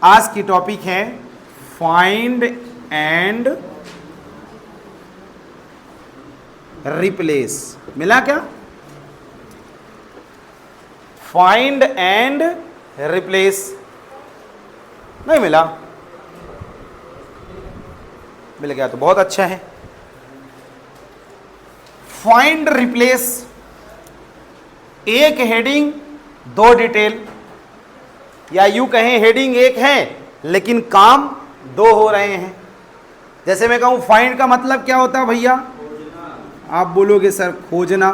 आज की टॉपिक है फाइंड एंड रिप्लेस। मिला क्या? फाइंड एंड रिप्लेस नहीं मिला? मिल गया तो बहुत अच्छा है। फाइंड रिप्लेस, एक हेडिंग दो डिटेल, या यूं कहें हेडिंग एक है लेकिन काम दो हो रहे हैं। जैसे मैं कहूं फाइंड का मतलब क्या होता है भैया? आप बोलोगे सर खोजना।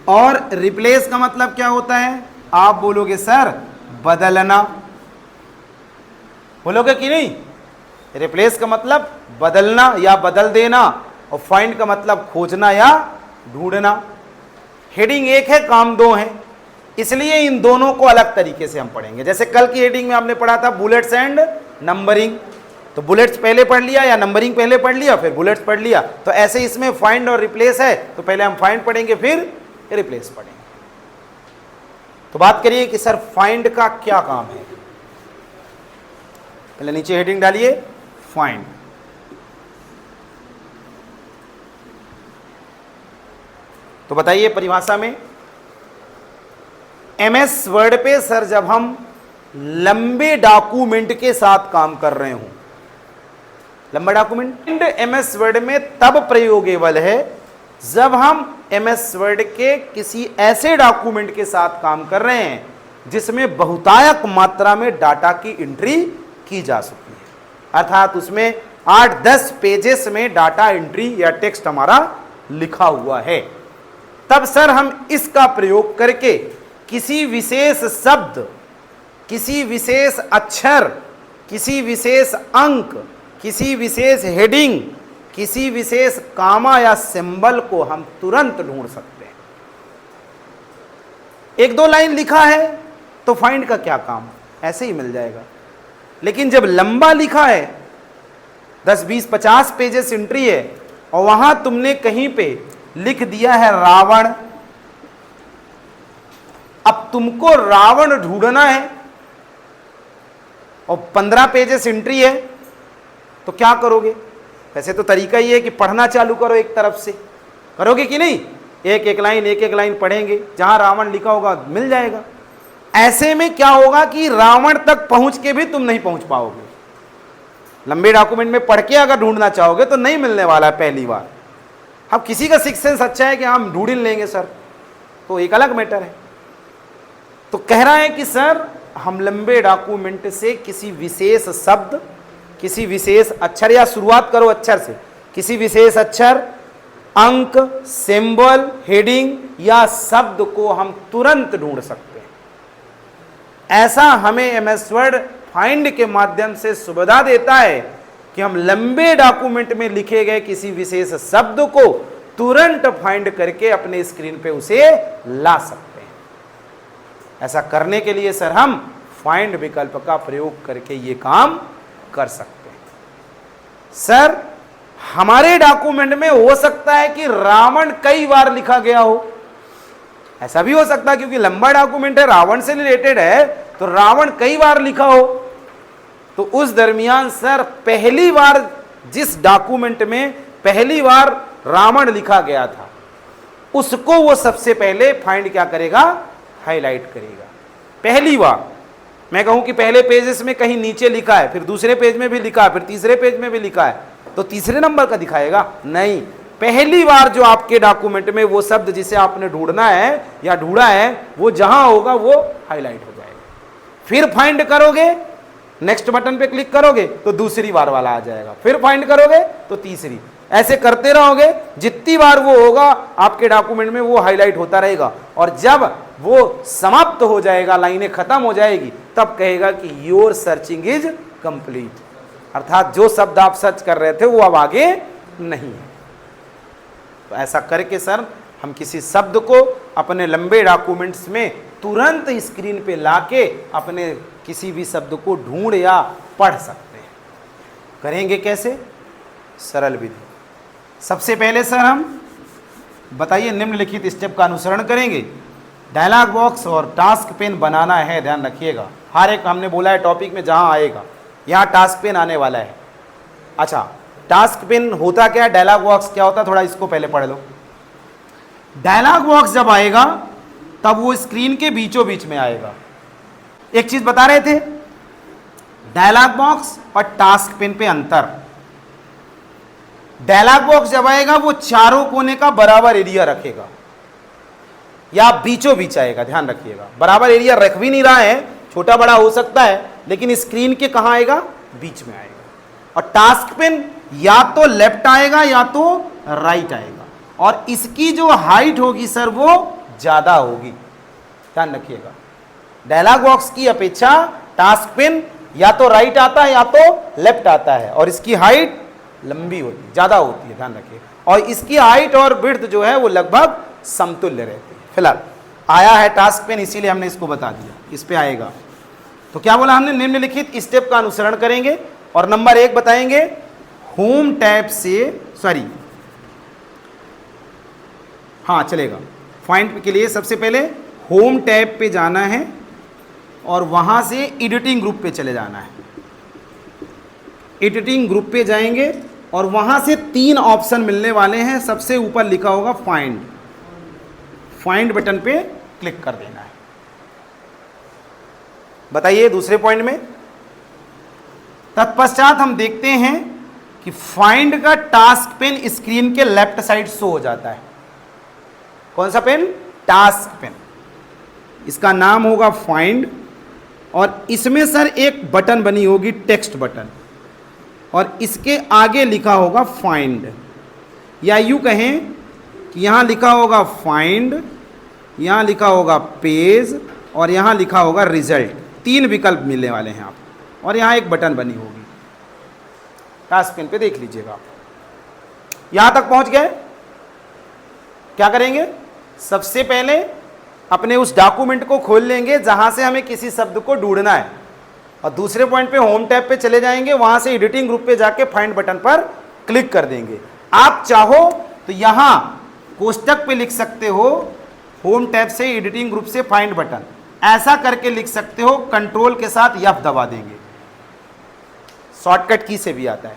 और रिप्लेस का मतलब क्या होता है? आप बोलोगे सर बदलना। बोलोगे कि नहीं? रिप्लेस का मतलब बदलना या बदल देना, और फाइंड का मतलब खोजना या ढूंढना। हेडिंग एक है, काम दो है, इसलिए इन दोनों को अलग तरीके से हम पढ़ेंगे। जैसे कल की हेडिंग में आपने पढ़ा था बुलेट्स एंड नंबरिंग, तो बुलेट्स पहले पढ़ लिया या नंबरिंग पहले पढ़ लिया फिर बुलेट्स पढ़ लिया। तो ऐसे इसमें फाइंड और रिप्लेस है, तो पहले हम फाइंड पढ़ेंगे फिर रिप्लेस पढ़ेंगे। तो बात करिए कि सर फाइंड का क्या काम है। पहले नीचे हेडिंग डालिए फाइंड। तो बताइए परिभाषा में, एमएस वर्ड पे सर जब हम लंबे डॉक्यूमेंट के साथ काम कर रहे हो, लंबा डॉक्यूमेंट एमएस वर्ड में तब प्रयोगेबल है जब हम एमएस वर्ड के किसी ऐसे डॉक्यूमेंट के साथ काम कर रहे हैं जिसमें बहुतायत मात्रा में डाटा की एंट्री की जा सकती है। अर्थात उसमें 8-10 पेजेस में डाटा एंट्री या टेक्स्ट हमारा लिखा हुआ है। तब सर हम इसका प्रयोग करके किसी विशेष शब्द, किसी विशेष अक्षर, किसी विशेष अंक, किसी विशेष हेडिंग, किसी विशेष कामा या सिंबल को हम तुरंत ढूंढ सकते हैं। एक दो लाइन लिखा है तो फाइंड का क्या काम, ऐसे ही मिल जाएगा। लेकिन जब लंबा लिखा है, 10-20-50 पेजेस एंट्री है, और वहां तुमने कहीं पे लिख दिया है रावण, अब तुमको रावण ढूंढना है और 15 पेजेस एंट्री है, तो क्या करोगे? वैसे तो तरीका ये है कि पढ़ना चालू करो, एक तरफ से करोगे कि नहीं? एक एक लाइन पढ़ेंगे, जहां रावण लिखा होगा मिल जाएगा। ऐसे में क्या होगा कि रावण तक पहुंच के भी तुम नहीं पहुंच पाओगे। लंबे डॉक्यूमेंट में पढ़ के अगर ढूंढना चाहोगे तो नहीं मिलने वाला है पहली बार। अब किसी का सिक्स सेंस अच्छा है कि हम ढूंढ लेंगे सर, तो एक अलग मैटर है। तो कह रहा है कि सर हम लंबे डॉक्यूमेंट से किसी विशेष शब्द, किसी विशेष अक्षर, या शुरुआत करो अक्षर से, किसी विशेष अक्षर, अंक, सिंबल, हेडिंग या शब्द को हम तुरंत ढूंढ सकते हैं। ऐसा हमें एमएस वर्ड फाइंड के माध्यम से सुविधा देता है कि हम लंबे डॉक्यूमेंट में लिखे गए किसी विशेष शब्द को तुरंत फाइंड करके अपने स्क्रीन पे उसे ला सकते हैं। ऐसा करने के लिए सर हम फाइंड विकल्प का प्रयोग करके ये काम कर सकते हैं। सर हमारे डॉक्यूमेंट में हो सकता है कि रावण कई बार लिखा गया हो, ऐसा भी हो सकता है क्योंकि लंबा डॉक्यूमेंट है, रावण से रिलेटेड है, तो रावण कई बार लिखा हो। तो उस दरमियान सर पहली बार जिस डॉक्यूमेंट में पहली बार रावण लिखा गया था, उसको वो सबसे पहले फाइंड क्या करेगा? हाईलाइट करेगा। पहली बार मैं कहूं कि पहले पेजेस में कहीं नीचे लिखा है, फिर दूसरे पेज में भी लिखा है, फिर तीसरे पेज में भी लिखा है, तो तीसरे नंबर का दिखाएगा? नहीं, पहली बार जो आपके डॉक्यूमेंट में वो शब्द जिसे आपने ढूंढना है या ढूंढा है, वो जहां होगा वो हाईलाइट हो जाएगा। फिर फाइंड करोगे, नेक्स्ट बटन पे क्लिक करोगे तो दूसरी बार वाला आ जाएगा, फिर फाइंड करोगे तो तीसरी, ऐसे करते रहोगे। जितनी बार वो होगा आपके डॉक्यूमेंट में वो हाईलाइट होता रहेगा, और जब वो समाप्त हो जाएगा, लाइनें खत्म हो जाएगी, तब कहेगा कि योर सर्चिंग इज कंप्लीट, अर्थात जो शब्द आप सर्च कर रहे थे वो अब आगे नहीं है। तो ऐसा करके सर हम किसी शब्द को अपने लंबे डॉक्यूमेंट्स में तुरंत स्क्रीन पे लाके अपने किसी भी शब्द को ढूंढ या पढ़ सकते हैं। करेंगे कैसे? सरल विधि। सबसे पहले सर हम बताइए निम्नलिखित स्टेप का अनुसरण करेंगे। डायलॉग बॉक्स और टास्क पेन बनाना है, ध्यान रखिएगा। हर एक हमने बोला है टॉपिक में जहां आएगा, यहां टास्क पेन आने वाला है। अच्छा, टास्क पेन होता क्या है, डायलॉग बॉक्स क्या होता है, थोड़ा इसको पहले पढ़ लो। डायलॉग बॉक्स जब आएगा तब वो स्क्रीन के बीचों बीच में आएगा। एक चीज बता रहे थे, डायलॉग बॉक्स और टास्क पेन पे अंतर। डायलॉग बॉक्स जब आएगा वो चारों कोने का बराबर एरिया रखेगा या बीचों बीच आएगा, ध्यान रखिएगा। बराबर एरिया रख भी नहीं रहा है, छोटा बड़ा हो सकता है, लेकिन स्क्रीन के कहां आएगा, बीच में आएगा। और टास्क पेन या तो लेफ्ट आएगा या तो राइट आएगा, और इसकी जो हाइट होगी सर वो ज्यादा होगी, ध्यान रखिएगा। डायलॉग बॉक्स की अपेक्षा टास्क पेन या तो राइट आता है या तो लेफ्ट आता है, और इसकी हाइट लंबी होती है, ज्यादा होती है, ध्यान रखिए। और इसकी हाइट और विड्थ जो है वो लगभग समतुल्य रहती है। फिलहाल आया है टास्क पेन, इसीलिए हमने इसको बता दिया, इस पे आएगा। तो क्या बोला हमने, निम्नलिखित स्टेप का अनुसरण करेंगे और नंबर 1 बताएंगे, होम टैब से, सॉरी हाँ चलेगा, फाइंड के लिए सबसे पहले होम टैब पे जाना है और वहां से एडिटिंग ग्रुप पे चले जाना है। एडिटिंग ग्रुप पे जाएंगे और वहां से 3 ऑप्शन मिलने वाले हैं। सबसे ऊपर लिखा होगा फाइंड, फाइंड बटन पे क्लिक कर देना है। बताइए दूसरे पॉइंट में, तत्पश्चात हम देखते हैं कि फाइंड का टास्क पेन स्क्रीन के लेफ्ट साइड शो हो जाता है। कौन सा पेन, टास्क पेन, इसका नाम होगा फाइंड, और इसमें सर एक बटन बनी होगी टेक्स्ट बटन, और इसके आगे लिखा होगा फाइंड, या यूं कहें कि यहां लिखा होगा फाइंड, यहां लिखा होगा पेज, और यहां लिखा होगा रिजल्ट। 3 विकल्प मिलने वाले हैं आपको, और यहां एक बटन बनी होगी, टास्क पेन पे देख लीजिएगा। यहां तक पहुंच गए, क्या करेंगे, सबसे पहले अपने उस डॉक्यूमेंट को खोल लेंगे जहां से हमें किसी शब्द को ढूंढना है, और दूसरे पॉइंट पे होम टैब पे चले जाएंगे, वहां से एडिटिंग ग्रुप पे जाके फाइंड बटन पर क्लिक कर देंगे। आप चाहो तो यहां कोष्टक पे लिख सकते हो, होम टैब से एडिटिंग ग्रुप से फाइंड बटन, ऐसा करके लिख सकते हो, कंट्रोल के साथ F दबा देंगे, शॉर्टकट की से भी आता है,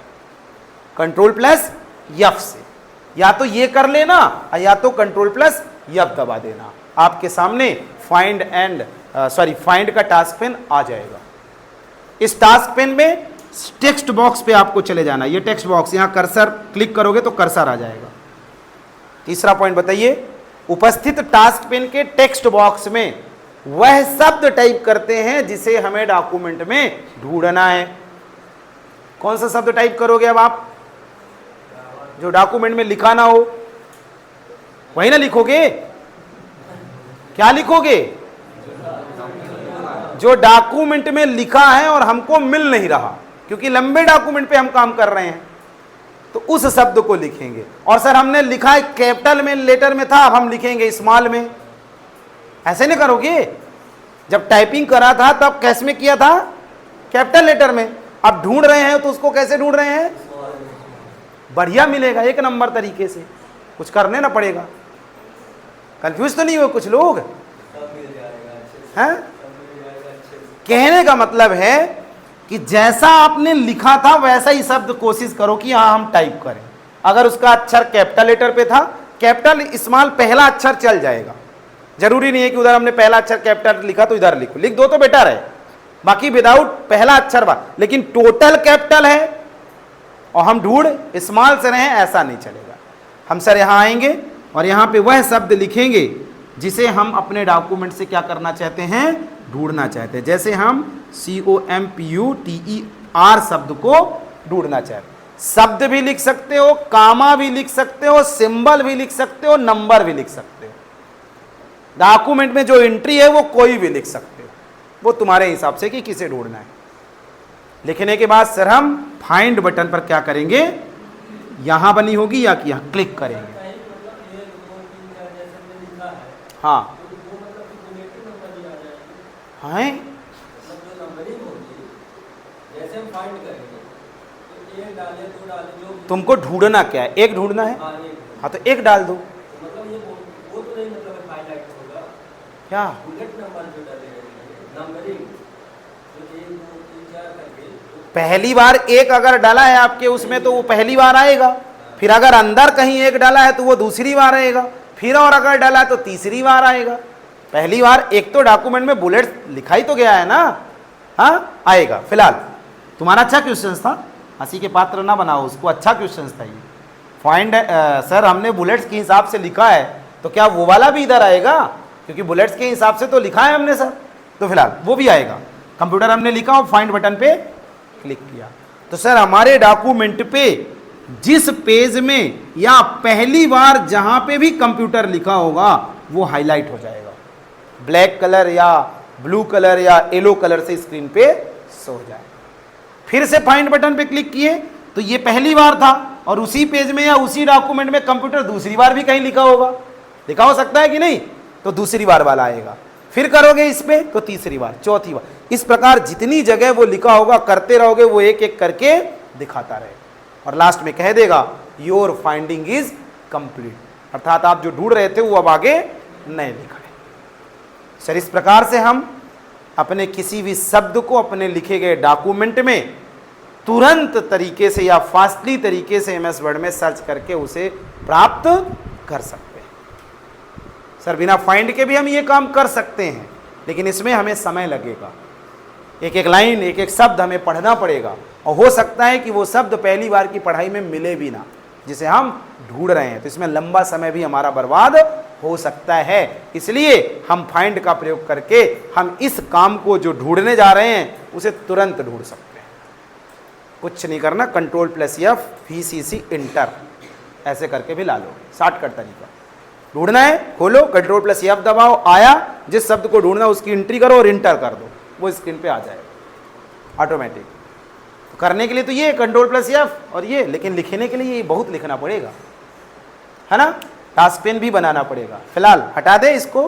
कंट्रोल प्लस F से, या तो ये कर लेना या तो कंट्रोल प्लस F दबा देना, आपके सामने फाइंड का टास्क पेन आ जाएगा। इस टास्क पेन में टेक्स्ट बॉक्स पे आपको चले जाना, ये टेक्स्ट बॉक्स, यहां कर्सर क्लिक करोगे तो कर्सर आ जाएगा। तीसरा पॉइंट बताइए, उपस्थित टास्क पेन के टेक्स्ट बॉक्स में वह शब्द टाइप करते हैं जिसे हमें डॉक्यूमेंट में ढूंढना है। कौन सा शब्द टाइप करोगे अब आप, जो डॉक्यूमेंट में लिखा ना हो, वही ना लिखोगे। क्या लिखोगे, जो डॉक्यूमेंट में लिखा है और हमको मिल नहीं रहा, क्योंकि लंबे डॉक्यूमेंट पे हम काम कर रहे हैं, तो उस शब्द को लिखेंगे। और सर हमने लिखा है कैपिटल में, लेटर में था, अब हम लिखेंगे स्मॉल में, ऐसे नहीं करोगे। जब टाइपिंग करा था तब कैसे में किया था, कैपिटल लेटर में, अब ढूंढ रहे हैं तो उसको कैसे ढूंढ रहे हैं, बढ़िया मिलेगा, 1 नंबर तरीके से, कुछ करने ना पड़ेगा। कंफ्यूज तो नहीं हो कुछ लोग हैं? कहने का मतलब है कि जैसा आपने लिखा था वैसा ही शब्द कोशिश करो कि हाँ हम टाइप करें। अगर उसका अक्षर कैपिटल लेटर पे था, कैपिटल स्मॉल पहला अक्षर चल जाएगा, जरूरी नहीं है कि उधर हमने पहला अक्षर कैपिटल लिखा तो इधर लिखो, लिख दो तो बेटर है, बाकी विदाउट पहला अक्षर बात, लेकिन टोटल कैपिटल है और हम ढूंढ स्मॉल से रहे, ऐसा नहीं चलेगा। हम सर यहाँ आएंगे और यहाँ पे वह शब्द लिखेंगे जिसे हम अपने डॉक्यूमेंट से क्या करना चाहते हैं, ढूंढना चाहते हैं। जैसे हम COMPUTER शब्द को ढूंढना चाहते हैं, शब्द भी लिख सकते हो, कामा भी लिख सकते हो, सिंबल भी लिख सकते हो, नंबर भी लिख सकते हो। डॉक्यूमेंट में जो एंट्री है वो कोई भी लिख सकते हो, वो तुम्हारे हिसाब से कि किसे ढूंढना है। लिखने के बाद सर हम फाइंड बटन पर क्या करेंगे, यहां बनी होगी या कि यहां क्लिक करेंगे। हाँ हैं, तुमको ढूंढना क्या है, एक ढूंढना है, हाँ तो एक डाल दो। क्या पहली बार एक अगर डाला है आपके उसमें तो वो पहली बार आएगा, फिर अगर अंदर कहीं एक डाला है तो वो दूसरी बार आएगा, फिर और अगर डाला है तो तीसरी बार आएगा। पहली बार एक तो डॉक्यूमेंट में बुलेट लिखा ही तो गया है ना, हाँ आएगा। फिलहाल तुम्हारा अच्छा क्वेश्चन था, हंसी के पात्र ना बनाओ उसको, अच्छा क्वेश्चन था ये। फाइंड सर हमने बुलेट्स के हिसाब से लिखा है तो क्या वो वाला भी इधर आएगा, क्योंकि बुलेट्स के हिसाब से तो लिखा है हमने सर, तो फिलहाल वो भी आएगा। कंप्यूटर हमने लिखा और फाइंड बटन पे क्लिक किया तो सर हमारे डॉक्यूमेंट पे जिस पेज में या पहली बार जहां पे भी कंप्यूटर लिखा होगा वो हाईलाइट हो जाएगा, ब्लैक कलर या ब्लू कलर या येलो कलर से स्क्रीन पे शो हो जाएगा। फिर से फाइंड बटन पे क्लिक किए तो ये पहली बार था और उसी पेज में या उसी डॉक्यूमेंट में कंप्यूटर दूसरी बार भी कहीं लिखा होगा, लिखा हो सकता है कि नहीं, तो दूसरी बार वाला आएगा। फिर करोगे इस पे तो तीसरी बार, चौथी बार, इस प्रकार जितनी जगह वो लिखा होगा करते रहोगे, वो एक एक करके दिखाता रहेगा और लास्ट में कह देगा योर फाइंडिंग इज कंप्लीट, अर्थात आप जो ढूंढ रहे थे वो अब आगे नहीं लिखा है। सर इस प्रकार से हम अपने किसी भी शब्द को अपने लिखे गए डॉक्यूमेंट में तुरंत तरीके से या फास्टली तरीके से एमएस वर्ड में सर्च करके उसे प्राप्त कर सकते हैं। सर बिना फाइंड के भी हम ये काम कर सकते हैं, लेकिन इसमें हमें समय लगेगा, एक एक लाइन एक एक शब्द हमें पढ़ना पड़ेगा और हो सकता है कि वो शब्द पहली बार की पढ़ाई में मिले भी ना जिसे हम ढूंढ रहे हैं, तो इसमें लंबा समय भी हमारा बर्बाद हो सकता है। इसलिए हम फाइंड का प्रयोग करके हम इस काम को जो ढूंढने जा रहे हैं उसे तुरंत ढूंढ सकते हैं। कुछ नहीं करना, Ctrl+F VCC इंटर ऐसे करके भी ला लो, शॉर्टकट तरीका। ढूंढना है खोलो, Ctrl+F दबाओ, आया जिस शब्द को ढूंढना उसकी एंट्री करो और इंटर कर दो, वो स्क्रीन पे आ जाएगा ऑटोमेटिक। तो करने के लिए तो ये Ctrl+F और ये, लेकिन लिखने के लिए ये बहुत लिखना पड़ेगा, है ना, टास्क पेन भी बनाना पड़ेगा। फिलहाल हटा दे इसको।